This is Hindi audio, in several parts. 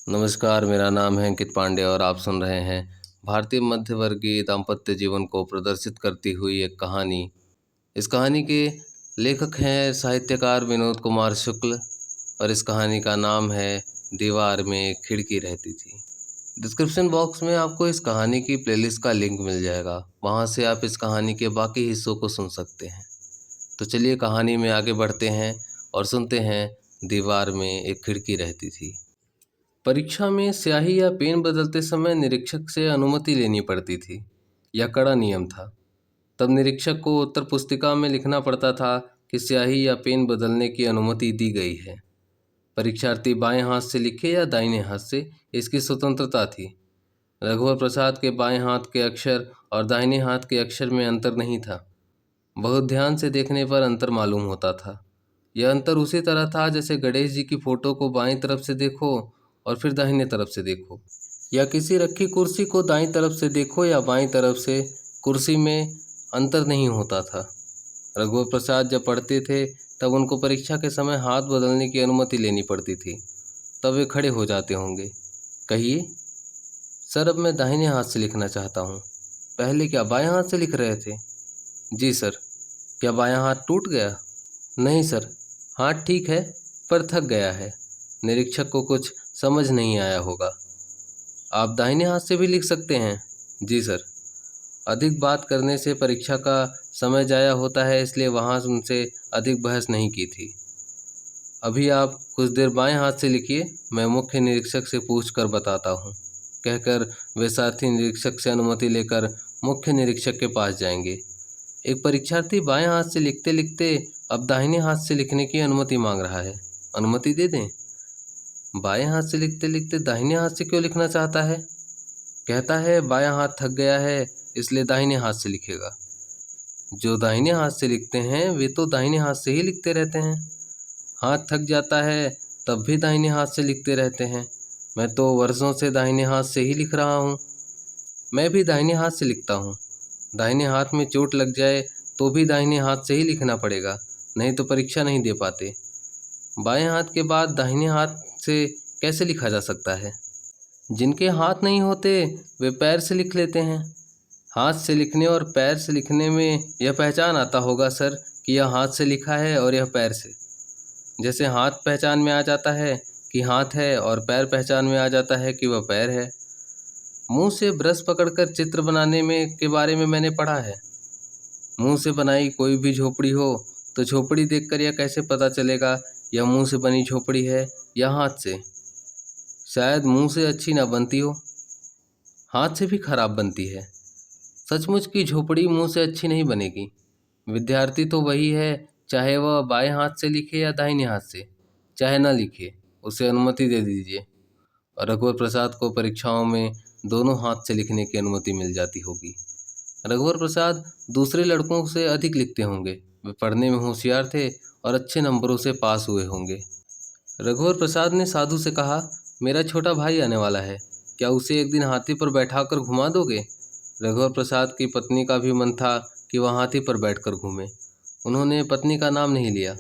नमस्कार, मेरा नाम है अंकित पांडे और आप सुन रहे हैं भारतीय मध्यवर्गीय दाम्पत्य जीवन को प्रदर्शित करती हुई एक कहानी। इस कहानी के लेखक हैं साहित्यकार विनोद कुमार शुक्ल और इस कहानी का नाम है दीवार में एक खिड़की रहती थी। डिस्क्रिप्शन बॉक्स में आपको इस कहानी की प्लेलिस्ट का लिंक मिल जाएगा, वहाँ से आप इस कहानी के बाकी हिस्सों को सुन सकते हैं। तो चलिए कहानी में आगे बढ़ते हैं और सुनते हैं दीवार में एक खिड़की रहती थी। परीक्षा में स्याही या पेन बदलते समय निरीक्षक से अनुमति लेनी पड़ती थी। यह कड़ा नियम था। तब निरीक्षक को उत्तर पुस्तिका में लिखना पड़ता था कि स्याही या पेन बदलने की अनुमति दी गई है। परीक्षार्थी बाएं हाथ से लिखे या दाहिने हाथ से, इसकी स्वतंत्रता थी। रघुवर प्रसाद के बाएं हाथ के अक्षर और दाहिने हाथ के अक्षर में अंतर नहीं था। बहुत ध्यान से देखने पर अंतर मालूम होता था। यह अंतर उसी तरह था जैसे गणेश जी की फोटो को बाईं तरफ से देखो और फिर दाहिने तरफ से देखो, या किसी रखी कुर्सी को दाईं तरफ से देखो या बाईं तरफ से, कुर्सी में अंतर नहीं होता था। रघुवर प्रसाद जब पढ़ते थे तब उनको परीक्षा के समय हाथ बदलने की अनुमति लेनी पड़ती थी। तब वे खड़े हो जाते होंगे। कहिए सर, अब मैं दाहिने हाथ से लिखना चाहता हूँ। पहले क्या बाएं हाथ से लिख रहे थे? जी सर। क्या बायां हाथ टूट गया? नहीं सर, हाथ ठीक है पर थक गया है। निरीक्षक को कुछ समझ नहीं आया होगा। आप दाहिने हाथ से भी लिख सकते हैं? जी सर। अधिक बात करने से परीक्षा का समय जाया होता है, इसलिए वहाँ उनसे अधिक बहस नहीं की थी। अभी आप कुछ देर बाएं हाथ से लिखिए, मैं मुख्य निरीक्षक से पूछ कर बताता हूँ, कहकर वे साथी निरीक्षक से अनुमति लेकर मुख्य निरीक्षक के पास जाएंगे। एक परीक्षार्थी बाएं हाथ से लिखते लिखते अब दाहिने हाथ से लिखने की अनुमति मांग रहा है। अनुमति दे दें? बाएं हाथ से लिखते लिखते दाहिने हाथ से क्यों लिखना चाहता है? कहता है बायां हाथ थक गया है, इसलिए दाहिने हाथ से लिखेगा। जो दाहिने हाथ से लिखते हैं वे तो दाहिने हाथ से ही लिखते रहते हैं। हाथ थक जाता है तब भी दाहिने हाथ से लिखते रहते हैं। मैं तो वर्षों से दाहिने हाथ से ही लिख रहा हूँ। मैं भी दाहिने हाथ से लिखता हूँ। दाहिने हाथ में चोट लग जाए तो भी दाहिने हाथ से ही लिखना पड़ेगा, नहीं तो परीक्षा नहीं दे पाते। बाएं हाथ के बाद दाहिने हाथ से कैसे लिखा जा सकता है? जिनके हाथ नहीं होते वे पैर से लिख लेते हैं। हाथ से लिखने और पैर से लिखने में यह पहचान आता होगा सर कि यह हाथ से लिखा है और यह पैर से। जैसे हाथ पहचान में आ जाता है कि हाथ है और पैर पहचान में आ जाता है कि वह पैर है। मुंह से ब्रश पकड़कर चित्र बनाने में के बारे में मैंने पढ़ा है। मुंह से बनाई कोई भी झोपड़ी हो तो झोपड़ी देखकर यह कैसे पता चलेगा यह मुंह से बनी झोपड़ी है या हाथ से? शायद मुंह से अच्छी ना बनती हो, हाथ से भी खराब बनती है। सचमुच की झोपड़ी मुंह से अच्छी नहीं बनेगी। विद्यार्थी तो वही है, चाहे वह बाएं हाथ से लिखे या दाहिने हाथ से। चाहे ना लिखे, उसे अनुमति दे दीजिए और रघुवर प्रसाद को परीक्षाओं में दोनों हाथ से लिखने की अनुमति मिल जाती होगी। रघुवर प्रसाद दूसरे लड़कों से अधिक लिखते होंगे। वे पढ़ने में होशियार थे और अच्छे नंबरों से पास हुए होंगे। रघुवर प्रसाद ने साधु से कहा, मेरा छोटा भाई आने वाला है, क्या उसे एक दिन हाथी पर बैठाकर घुमा दोगे? रघुवर प्रसाद की पत्नी का भी मन था कि वह हाथी पर बैठकर घूमे। उन्होंने पत्नी का नाम नहीं लिया।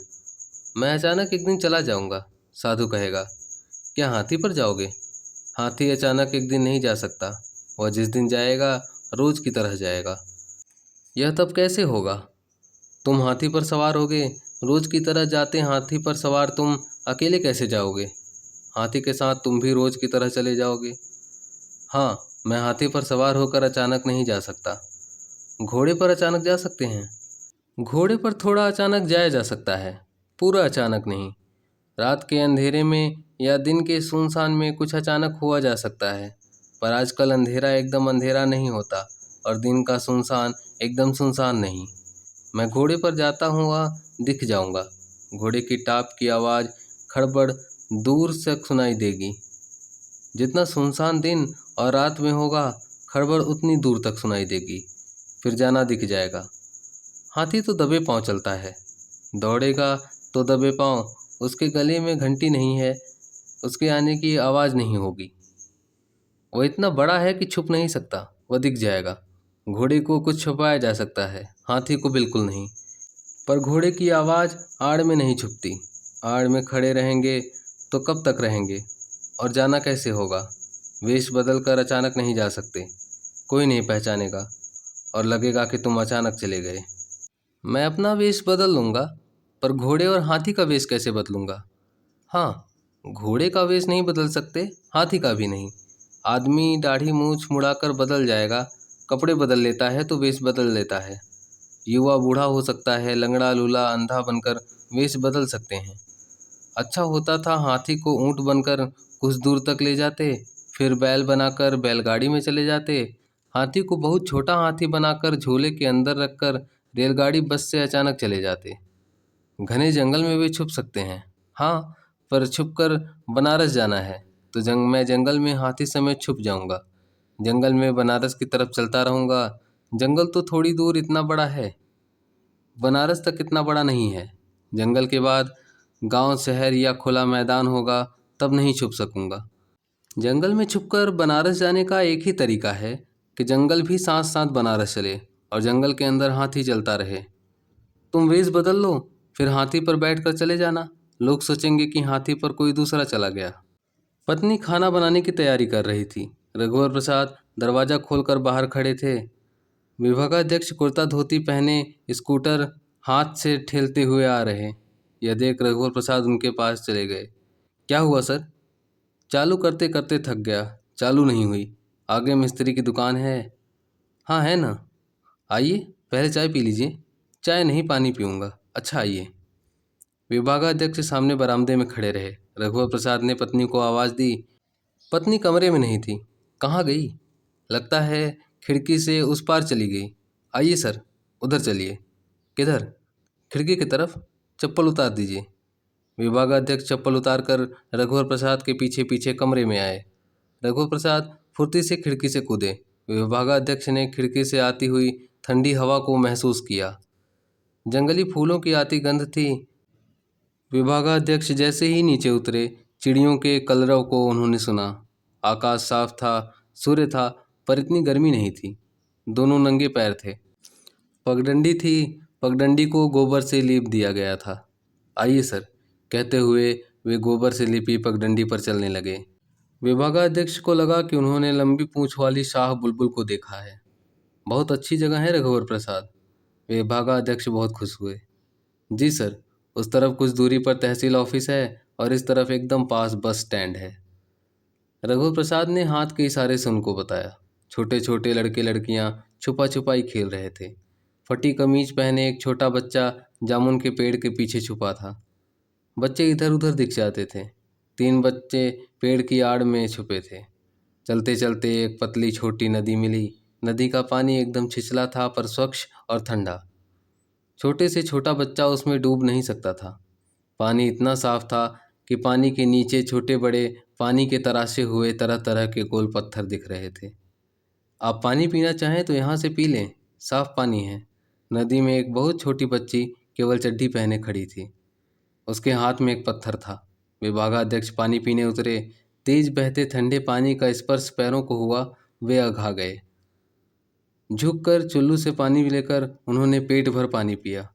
मैं अचानक एक दिन चला जाऊंगा, साधु कहेगा। क्या हाथी पर जाओगे? हाथी अचानक एक दिन नहीं जा सकता। वह जिस दिन जाएगा रोज की तरह जाएगा। यह तब कैसे होगा? तुम हाथी पर सवार होगे, रोज की तरह जाते हाथी पर सवार तुम अकेले कैसे जाओगे? हाथी के साथ तुम भी रोज की तरह चले जाओगे। हाँ, मैं हाथी पर सवार होकर अचानक नहीं जा सकता। घोड़े पर अचानक जा सकते हैं? घोड़े पर थोड़ा अचानक जाया जा सकता है, पूरा अचानक नहीं। रात के अंधेरे में या दिन के सुनसान में कुछ अचानक हुआ जा सकता है, पर आजकल अंधेरा एकदम अंधेरा नहीं होता और दिन का सुनसान एकदम सुनसान नहीं। मैं घोड़े पर जाता हुआ दिख जाऊंगा। घोड़े की टाप की आवाज़ खड़बड़ दूर से सुनाई देगी। जितना सुनसान दिन और रात में होगा, खड़बड़ उतनी दूर तक सुनाई देगी। फिर जाना दिख जाएगा। हाथी तो दबे पांव चलता है, दौड़ेगा तो दबे पांव। उसके गले में घंटी नहीं है, उसके आने की आवाज़ नहीं होगी। वह इतना बड़ा है कि छुप नहीं सकता, वह दिख जाएगा। घोड़े को कुछ छुपाया जा सकता है, हाथी को बिल्कुल नहीं। पर घोड़े की आवाज़ आड़ में नहीं छुपती। आड़ में खड़े रहेंगे तो कब तक रहेंगे? और जाना कैसे होगा? वेश बदल कर अचानक नहीं जा सकते। कोई नहीं पहचानेगा और लगेगा कि तुम अचानक चले गए। मैं अपना वेश बदल लूँगा, पर घोड़े और हाथी का वेश कैसे बदलूँगा? हाँ, घोड़े का वेश नहीं बदल सकते, हाथी का भी नहीं। आदमी दाढ़ी मूछ मुड़ाकर बदल जाएगा, कपड़े बदल लेता है तो वेश बदल लेता है। युवा बूढ़ा हो सकता है, लंगड़ा लूला अंधा बनकर वेश बदल सकते हैं। अच्छा होता था हाथी को ऊंट बनकर कुछ दूर तक ले जाते, फिर बैल बनाकर बैलगाड़ी में चले जाते। हाथी को बहुत छोटा हाथी बनाकर झोले के अंदर रखकर रेलगाड़ी बस से अचानक चले जाते। घने जंगल में वे छुप सकते हैं। हाँ, पर छुपकर बनारस जाना है तो मैं जंगल में हाथी समेत छुप जाऊंगा। जंगल में बनारस की तरफ चलता रहूंगा। जंगल तो थोड़ी दूर इतना बड़ा है, बनारस तक इतना बड़ा नहीं है। जंगल के बाद गांव शहर या खुला मैदान होगा, तब नहीं छुप सकूंगा। जंगल में छुपकर बनारस जाने का एक ही तरीका है कि जंगल भी साथ साथ बनारस चले और जंगल के अंदर हाथी चलता रहे। तुम वेश बदल लो, फिर हाथी पर बैठकर चले जाना। लोग सोचेंगे कि हाथी पर कोई दूसरा चला गया। पत्नी खाना बनाने की तैयारी कर रही थी। रघुवर प्रसाद दरवाजा खोलकर बाहर खड़े थे। विभागाध्यक्ष कुर्ता धोती पहने स्कूटर हाथ से ठेलते हुए आ रहे। यह देख रघुवर प्रसाद उनके पास चले गए। क्या हुआ सर? चालू करते करते थक गया, चालू नहीं हुई। आगे मिस्त्री की दुकान है। हाँ है ना, आइए पहले चाय पी लीजिए। चाय नहीं, पानी पीऊँगा। अच्छा आइए। विभागाध्यक्ष सामने बरामदे में खड़े रहे। रघुवर प्रसाद ने पत्नी को आवाज़ दी। पत्नी कमरे में नहीं थी। कहाँ गई? लगता है खिड़की से उस पार चली गई। आइए सर, उधर चलिए। किधर? खिड़की की तरफ। चप्पल उतार दीजिए। विभागाध्यक्ष चप्पल उतार कर रघुवर प्रसाद के पीछे पीछे कमरे में आए। रघुवर प्रसाद फुर्ती से खिड़की से कूदे। विभागाध्यक्ष ने खिड़की से आती हुई ठंडी हवा को महसूस किया। जंगली फूलों की आती गंध थी। विभागाध्यक्ष जैसे ही नीचे उतरे, चिड़ियों के कलरव को उन्होंने सुना। आकाश साफ था, सूर्य था, पर इतनी गर्मी नहीं थी। दोनों नंगे पैर थे। पगडंडी थी, पगडंडी को गोबर से लीप दिया गया था। आइए सर, कहते हुए वे गोबर से लिपी पगडंडी पर चलने लगे। विभागाध्यक्ष को लगा कि उन्होंने लंबी पूंछ वाली शाह बुलबुल को देखा है। बहुत अच्छी जगह है रघुवर प्रसाद। विभागाध्यक्ष बहुत खुश हुए। जी सर, उस तरफ कुछ दूरी पर तहसील ऑफिस है और इस तरफ एकदम पास बस स्टैंड है। रघुवर प्रसाद ने हाथ के इशारे से उनको बताया। छोटे छोटे लड़के लड़कियां छुपा छुपाई खेल रहे थे। फटी कमीज पहने एक छोटा बच्चा जामुन के पेड़ के पीछे छुपा था। बच्चे इधर उधर दिख जाते थे। 3 बच्चे पेड़ की आड़ में छुपे थे। चलते चलते एक पतली छोटी नदी मिली। नदी का पानी एकदम छिछला था, पर स्वच्छ और ठंडा। छोटे से छोटा बच्चा उसमें डूब नहीं सकता था। पानी इतना साफ था कि पानी के नीचे छोटे बड़े पानी के तराशे हुए तरह तरह के गोल पत्थर दिख रहे थे। आप पानी पीना चाहें तो यहाँ से पी लें, साफ पानी है। नदी में एक बहुत छोटी बच्ची केवल चड्डी पहने खड़ी थी। उसके हाथ में एक पत्थर था। विभागाध्यक्ष पानी पीने उतरे। तेज बहते ठंडे पानी का स्पर्श पैरों को हुआ। वे अघा गए। झुककर चुल्लू से पानी लेकर उन्होंने पेट भर पानी पिया।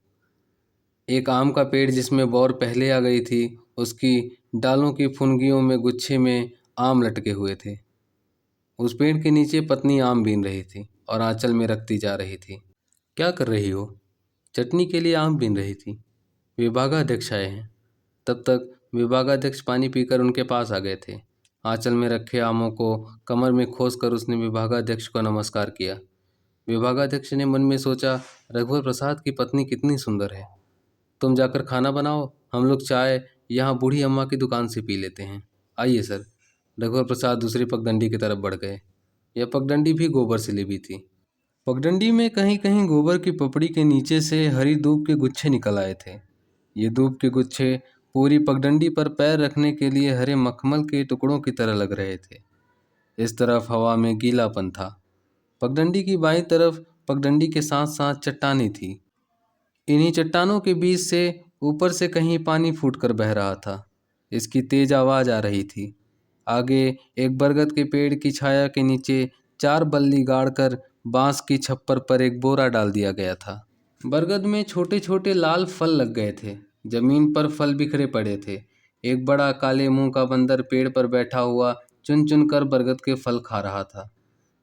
एक आम का पेड़ जिसमें बौर पहले आ गई थी, उसकी डालों की फुनगियों में गुच्छे में आम लटके हुए थे। उस पेड़ के नीचे पत्नी आम बीन रही थी और आंचल में रखती जा रही थी। क्या कर रही हो? चटनी के लिए आम बीन रही थी। विभागाध्यक्ष आए हैं। तब तक विभागाध्यक्ष पानी पीकर उनके पास आ गए थे। आंचल में रखे आमों को कमर में खोस कर उसने विभागाध्यक्ष को नमस्कार किया। विभागाध्यक्ष ने मन में सोचा, रघुवर प्रसाद की पत्नी कितनी सुंदर है। तुम जाकर खाना बनाओ, हम लोग चाय यहाँ बूढ़ी अम्मा की दुकान से पी लेते हैं। आइए सर। रघुवर प्रसाद दूसरी पगडंडी की तरफ बढ़ गए। यह पगडंडी भी गोबर से लिपी थी। पगडंडी में कहीं कहीं गोबर की पपड़ी के नीचे से हरी दूब के गुच्छे निकल आए थे। ये दूब के गुच्छे पूरी पगडंडी पर पैर रखने के लिए हरे मखमल के टुकड़ों की तरह लग रहे थे। इस तरफ हवा में गीलापन था। पगडंडी की बाईं तरफ पगडंडी के साथ साथ चट्टानें थी। इन्हीं चट्टानों के बीच से ऊपर से कहीं पानी फूटकर बह रहा था। इसकी तेज आवाज आ रही थी। आगे एक बरगद के पेड़ की छाया के नीचे 4 बल्ली गाड़कर बांस की छप्पर पर एक बोरा डाल दिया गया था। बरगद में छोटे छोटे लाल फल लग गए थे। जमीन पर फल बिखरे पड़े थे। एक बड़ा काले मुंह का बंदर पेड़ पर बैठा हुआ चुन चुन कर बरगद के फल खा रहा था।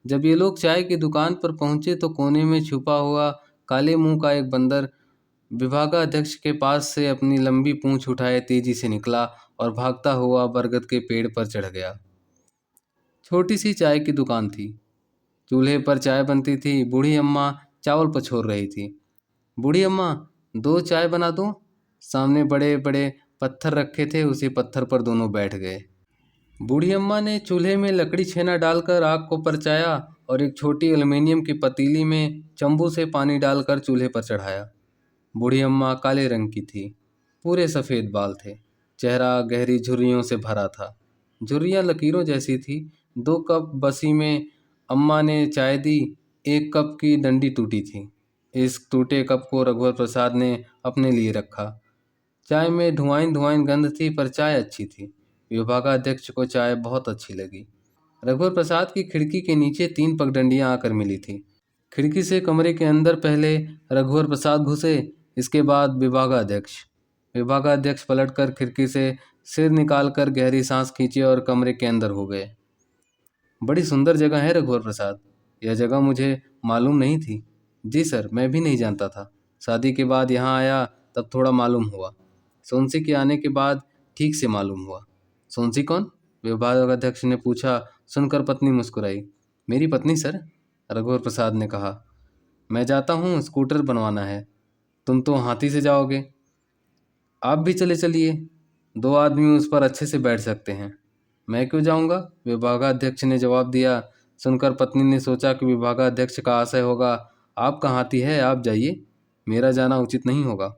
जब ये लोग चाय की दुकान पर पहुंचे तो कोने में छुपा हुआ काले मुंह का एक बंदर विभागाध्यक्ष के पास से अपनी लंबी पूंछ उठाए तेजी से निकला और भागता हुआ बरगद के पेड़ पर चढ़ गया। छोटी सी चाय की दुकान थी। चूल्हे पर चाय बनती थी। बूढ़ी अम्मा चावल पछोर रही थी। बूढ़ी अम्मा, दो चाय बना दो। सामने बड़े बड़े पत्थर रखे थे, उसी पत्थर पर दोनों बैठ गए। बूढ़ी अम्मा ने चूल्हे में लकड़ी छेना डालकर आग को परचाया और एक छोटी एल्युमिनियम की पतीली में चंबू से पानी डालकर चूल्हे पर चढ़ाया। बूढ़ी अम्मा काले रंग की थी। पूरे सफ़ेद बाल थे। चेहरा गहरी झुर्रियों से भरा था। झुर्रियाँ लकीरों जैसी थी। 2 कप बसी में अम्मा ने चाय दी। 1 कप की डंडी टूटी थी। इस टूटे कप को रघुवर प्रसाद ने अपने लिए रखा। चाय में धुआं धुआं गंध थी, पर चाय अच्छी थी। विभागाध्यक्ष को चाय बहुत अच्छी लगी। रघुवर प्रसाद की खिड़की के नीचे 3 पगडंडियां आकर मिली थी। खिड़की से कमरे के अंदर पहले रघुवर प्रसाद घुसे, इसके बाद विभागाध्यक्ष। विभागाध्यक्ष पलटकर खिड़की से सिर निकालकर गहरी सांस खींची और कमरे के अंदर हो गए। बड़ी सुंदर जगह है रघुवर प्रसाद। यह जगह मुझे मालूम नहीं थी। जी सर, मैं भी नहीं जानता था। शादी के बाद यहाँ आया तब थोड़ा मालूम हुआ। सोनसी के आने के बाद ठीक से मालूम हुआ। सोनसी कौन? विभागाध्यक्ष ने पूछा। सुनकर पत्नी मुस्कुराई। मेरी पत्नी सर, रघुवर प्रसाद ने कहा। मैं जाता हूँ, स्कूटर बनवाना है। तुम तो हाथी से जाओगे। आप भी चले चलिए, 2 आदमी उस पर अच्छे से बैठ सकते हैं। मैं क्यों जाऊंगा? विभागाध्यक्ष ने जवाब दिया। सुनकर पत्नी ने सोचा कि विभागाध्यक्ष का आशय होगा, आपका हाथी है, आप जाइए, मेरा जाना उचित नहीं होगा।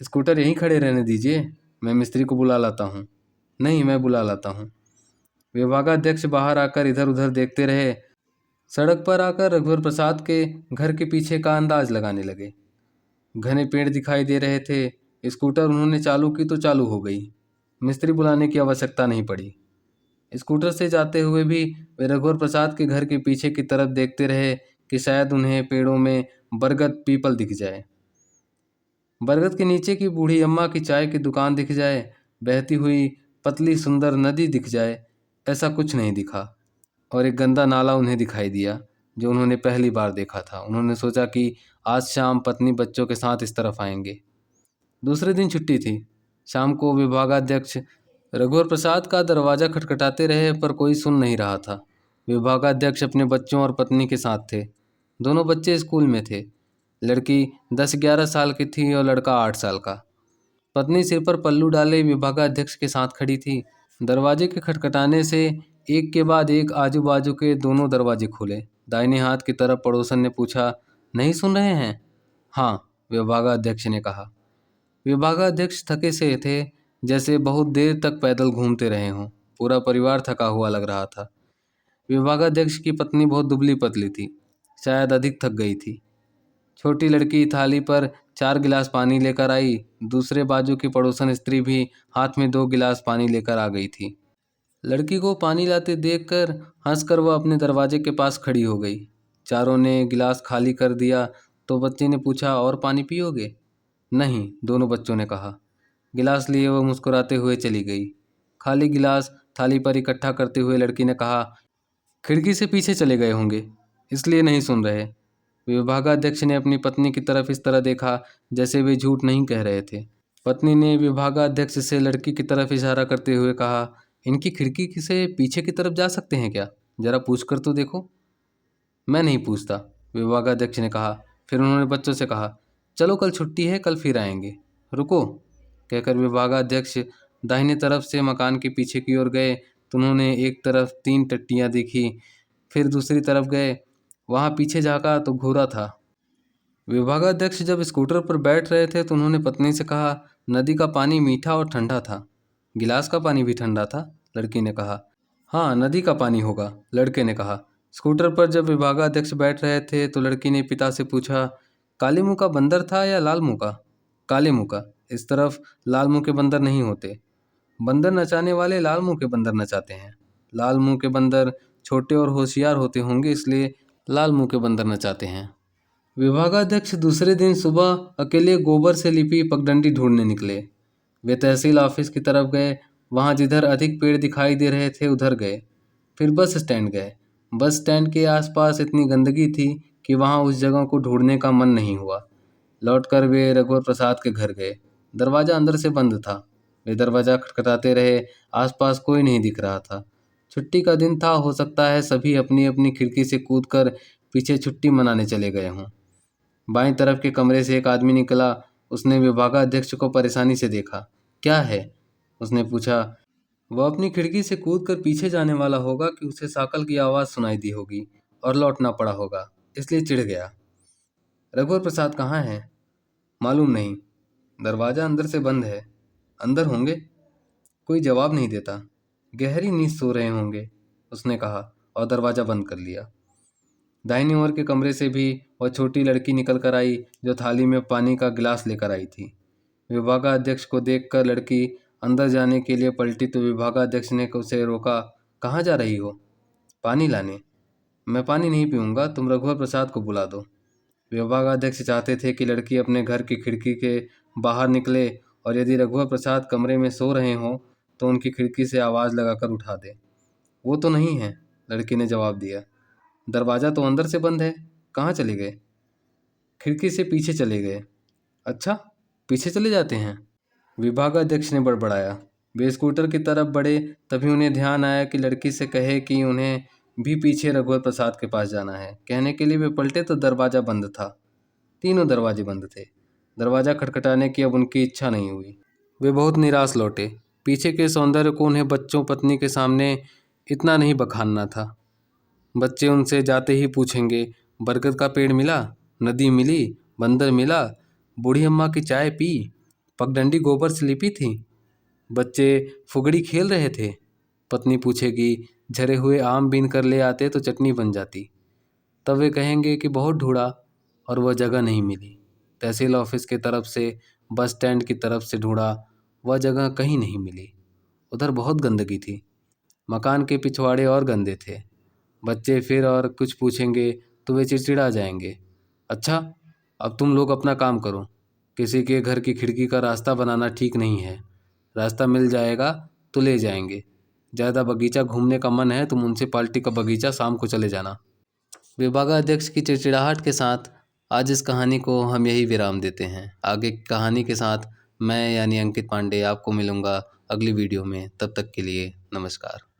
स्कूटर यहीं खड़े रहने दीजिए, मैं मिस्त्री को बुला लाता हूँ। नहीं, मैं बुला लाता हूँ। विभागाध्यक्ष बाहर आकर इधर उधर देखते रहे। सड़क पर आकर रघुवर प्रसाद के घर के पीछे का अंदाज लगाने लगे। घने पेड़ दिखाई दे रहे थे। स्कूटर उन्होंने चालू की तो चालू हो गई। मिस्त्री बुलाने की आवश्यकता नहीं पड़ी। स्कूटर से जाते हुए भी वे रघुवर प्रसाद के घर के पीछे की तरफ देखते रहे कि शायद उन्हें पेड़ों में बरगद पीपल दिख जाए, बरगद के नीचे की बूढ़ी अम्मा की चाय की दुकान दिख जाए, बहती हुई पतली सुंदर नदी दिख जाए। ऐसा कुछ नहीं दिखा। और एक गंदा नाला उन्हें दिखाई दिया, जो उन्होंने पहली बार देखा था। उन्होंने सोचा कि आज शाम पत्नी बच्चों के साथ इस तरफ आएंगे। दूसरे दिन छुट्टी थी। शाम को विभागाध्यक्ष रघुवर प्रसाद का दरवाज़ा खटखटाते रहे, पर कोई सुन नहीं रहा था। विभागाध्यक्ष अपने बच्चों और पत्नी के साथ थे। दोनों बच्चे स्कूल में थे। लड़की 10-11 साल की थी और लड़का 8 साल का। पत्नी सिर पर पल्लू डाले विभागाध्यक्ष के साथ खड़ी थी। दरवाजे के खटखटाने से एक के बाद एक आजू बाजू के दोनों दरवाजे खुले। दाहिने हाथ की तरफ पड़ोसन ने पूछा, नहीं सुन रहे हैं? हाँ, विभागाध्यक्ष ने कहा। विभागाध्यक्ष थके से थे, जैसे बहुत देर तक पैदल घूमते रहे हों। पूरा परिवार थका हुआ लग रहा था। विभागाध्यक्ष की पत्नी बहुत दुबली पतली थी, शायद अधिक थक गई थी। छोटी लड़की थाली पर 4 गिलास पानी लेकर आई। दूसरे बाजू की पड़ोसन स्त्री भी हाथ में 2 गिलास पानी लेकर आ गई थी। लड़की को पानी लाते देखकर हंसकर वह अपने दरवाजे के पास खड़ी हो गई। चारों ने गिलास खाली कर दिया तो बच्चे ने पूछा, और पानी पियोगे? नहीं, दोनों बच्चों ने कहा। गिलास लिए वह मुस्कुराते हुए चली गई। खाली गिलास थाली पर इकट्ठा करते हुए लड़की ने कहा, खिड़की से पीछे चले गए होंगे, इसलिए नहीं सुन रहे। विभागाध्यक्ष ने अपनी पत्नी की तरफ इस तरह देखा जैसे वे झूठ नहीं कह रहे थे। पत्नी ने विभागाध्यक्ष से लड़की की तरफ इशारा करते हुए कहा, इनकी खिड़की से पीछे की तरफ जा सकते हैं क्या? जरा पूछ कर तो देखो। मैं नहीं पूछता, विभागाध्यक्ष ने कहा। फिर उन्होंने बच्चों से कहा, चलो कल छुट्टी है, कल फिर आएंगे। रुको, कहकर विभागाध्यक्ष दाहिने तरफ से मकान के पीछे की ओर गए तो उन्होंने एक तरफ 3 टट्टियाँ देखी। फिर दूसरी तरफ गए, वहाँ पीछे झाँका तो घूरा था। विभागाध्यक्ष जब स्कूटर पर बैठ रहे थे तो उन्होंने पत्नी से कहा, नदी का पानी मीठा और ठंडा था। गिलास का पानी भी ठंडा था, लड़की ने कहा। हाँ, नदी का पानी होगा, लड़के ने कहा। स्कूटर पर जब विभागाध्यक्ष बैठ रहे थे तो लड़की ने पिता से पूछा, काले मुंह का बंदर था या लाल मुंह का? काले मुंह का। इस तरफ लाल मुंह के बंदर नहीं होते। बंदर नचाने वाले लाल मुंह के बंदर नचाते हैं। लाल मुंह के बंदर छोटे और होशियार होते होंगे, इसलिए लाल मुंह के बंदर नचाते हैं। विभागाध्यक्ष दूसरे दिन सुबह अकेले गोबर से लिपी पगडंडी ढूंढने निकले। वे तहसील ऑफिस की तरफ गए। वहाँ जिधर अधिक पेड़ दिखाई दे रहे थे उधर गए। फिर बस स्टैंड गए। बस स्टैंड के आसपास इतनी गंदगी थी कि वहाँ उस जगह को ढूंढने का मन नहीं हुआ। लौटकर वे रघुवर प्रसाद के घर गए। दरवाज़ा अंदर से बंद था। वे दरवाज़ा खटखटाते रहे। आसपास कोई नहीं दिख रहा था। छुट्टी का दिन था, हो सकता है सभी अपनी अपनी खिड़की से कूदकर पीछे छुट्टी मनाने चले गए हों। बाईं तरफ के कमरे से एक आदमी निकला। उसने विभागाध्यक्ष को परेशानी से देखा। क्या है? उसने पूछा। वह अपनी खिड़की से कूदकर पीछे जाने वाला होगा कि उसे साकल की आवाज़ सुनाई दी होगी और लौटना पड़ा होगा, इसलिए चिढ़ गया। रघुवर प्रसाद कहाँ हैं? मालूम नहीं। दरवाज़ा अंदर से बंद है। अंदर होंगे। कोई जवाब नहीं देता। गहरी नींद सो रहे होंगे, उसने कहा और दरवाज़ा बंद कर लिया। दाहिनी ओर के कमरे से भी वह छोटी लड़की निकल कर आई जो थाली में पानी का गिलास लेकर आई थी। विभागाध्यक्ष को देखकर लड़की अंदर जाने के लिए पलटी तो विभागाध्यक्ष ने उसे रोका। कहाँ जा रही हो? पानी लाने। मैं पानी नहीं पीऊँगा, तुम रघुवर प्रसाद को बुला दो। विभागाध्यक्ष चाहते थे कि लड़की अपने घर की खिड़की के बाहर निकले और यदि रघुवर प्रसाद कमरे में सो रहे हों तो उनकी खिड़की से आवाज़ लगाकर उठा दे। वो तो नहीं है, लड़की ने जवाब दिया। दरवाज़ा तो अंदर से बंद है। कहाँ चले गए? खिड़की से पीछे चले गए। अच्छा, पीछे चले जाते हैं? विभागाध्यक्ष ने बड़बड़ाया। वे स्कूटर की तरफ बढ़े, तभी उन्हें ध्यान आया कि लड़की से कहे कि उन्हें भी पीछे रघुवर प्रसाद के पास जाना है। कहने के लिए वे पलटे तो दरवाज़ा बंद था। तीनों दरवाजे बंद थे। दरवाज़ा खटखटाने की अब उनकी इच्छा नहीं हुई। वे बहुत निराश लौटे। पीछे के सौंदर्य को उन्हें बच्चों पत्नी के सामने इतना नहीं बखानना था। बच्चे उनसे जाते ही पूछेंगे, बरगद का पेड़ मिला? नदी मिली? बंदर मिला? बूढ़ी अम्मा की चाय पी? पगडंडी गोबर से लिपी थी? बच्चे फुगड़ी खेल रहे थे। पत्नी पूछेगी, झरे हुए आम बीन कर ले आते तो चटनी बन जाती। तब वे कहेंगे कि बहुत ढूंढा और वह जगह नहीं मिली। तहसील ऑफिस की तरफ से, बस स्टैंड की तरफ से ढूंढा, वह जगह कहीं नहीं मिली। उधर बहुत गंदगी थी। मकान के पिछवाड़े और गंदे थे। बच्चे फिर और कुछ पूछेंगे तो वे चिड़चिड़ा जाएंगे। अच्छा, अब तुम लोग अपना काम करो। किसी के घर की खिड़की का रास्ता बनाना ठीक नहीं है। रास्ता मिल जाएगा तो ले जाएंगे। ज़्यादा बगीचा घूमने का मन है तो म्यूनसिपाल्टी का बगीचा शाम को चले जाना। विभागाध्यक्ष की चिड़चिड़ाहट के साथ आज इस कहानी को हम यही विराम देते हैं। आगे की कहानी के साथ मैं यानी अंकित पांडे आपको मिलूँगा अगली वीडियो में। तब तक के लिए नमस्कार।